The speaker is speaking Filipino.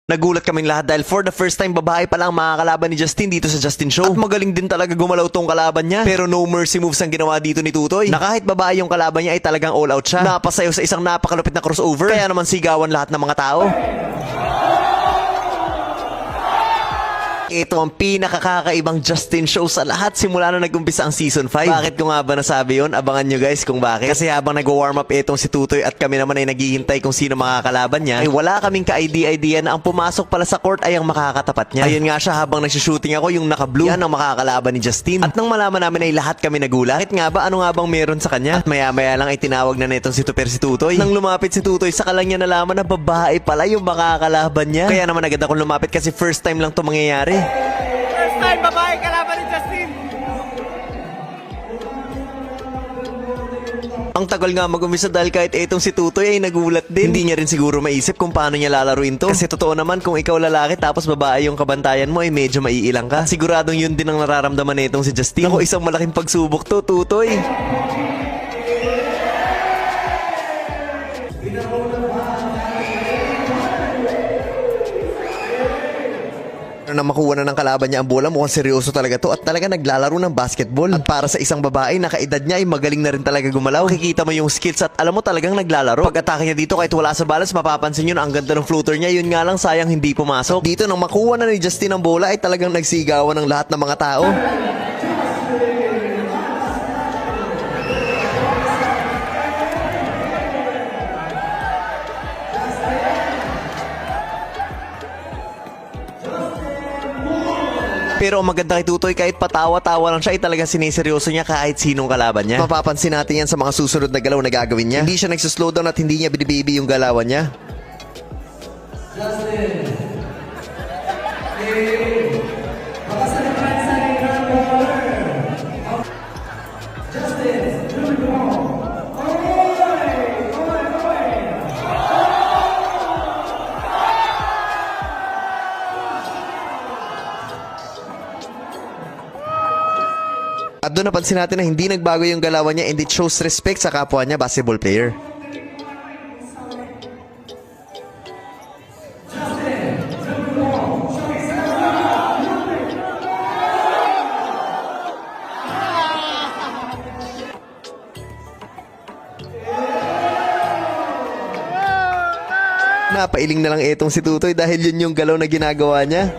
Nagulat kaming lahat dahil for the first time babae pala ang makakalaban ni Justin dito sa Justin Show. At magaling din talaga gumalaw tong kalaban niya. Pero no mercy moves ang ginawa dito ni Tutoy. Na kahit babae yung kalaban niya ay talagang all out siya. Napasayaw sa isang napakalupit na crossover. Kaya naman sigawan lahat ng mga tao. Ito ang pinakakakaibang Justin Show sa lahat simula na nag-umpisa ang Season 5. Bakit ko nga ba nasabi yun? Abangan nyo guys kung bakit. Kasi habang nag-warm up itong si Tutoy at kami naman ay naghihintay kung sino makakalaban niya, ay wala kaming ka-idea na ang pumasok pala sa court ay ang makakatapat niya. Ayun nga siya, habang nagsushooting ako, yung naka-blue, yan ang makakalaban ni Justin. At nang malaman namin ay lahat kami nagulat. Bakit nga ba? Ano nga bang meron sa kanya? At maya-maya lang ay tinawag na netong si Tutoy. Nang lumapit si Tutoy, saka lang niya nalaman na babae pala yung makakalaban niya. Kaya naman agad akong lumapit kasi first time lang to mangyayari. First time babae kalaban ni Justin. Ang tagal nga mag-umpisa dahil kahit etong si Tutoy ay nagulat din. Hindi niya rin siguro maisip kung paano niya lalaruin to. Kasi totoo naman kung ikaw lalaki tapos babae yung kabantayan mo ay medyo maiilang ka. Siguradong yun din ang nararamdaman netong si Justin. Ako, isang malaking pagsubok to, Tutoy. Na makuha na ng kalaban niya ang bola, mukhang seryoso talaga to at talaga naglalaro ng basketball. At para sa isang babae na kaedad niya ay magaling na rin talaga gumalaw. Kikita mo yung skills at alam mo talagang naglalaro. Pag-atake niya dito kahit wala sa balance, mapapansin nyo na ang ganda ng floater niya. Yun nga lang, sayang hindi pumasok. Dito nang makuha na ni Justin ang bola ay talagang nagsigawan ng lahat ng mga tao. Pero ang maganda kay Tutoy, kahit patawa-tawa lang siya, ay talaga siniseryoso niya kahit sinong kalaban niya. Mapapansin natin yan sa mga susunod na galaw na gagawin niya. Hindi siya nagsuslow down at hindi niya binibibi yung galawan niya. At doon napansin natin na hindi nagbago yung galawan niya and it shows respect sa kapwa niya basketball player. Napailing na lang itong si Tutoy dahil yun yung galaw na ginagawa niya.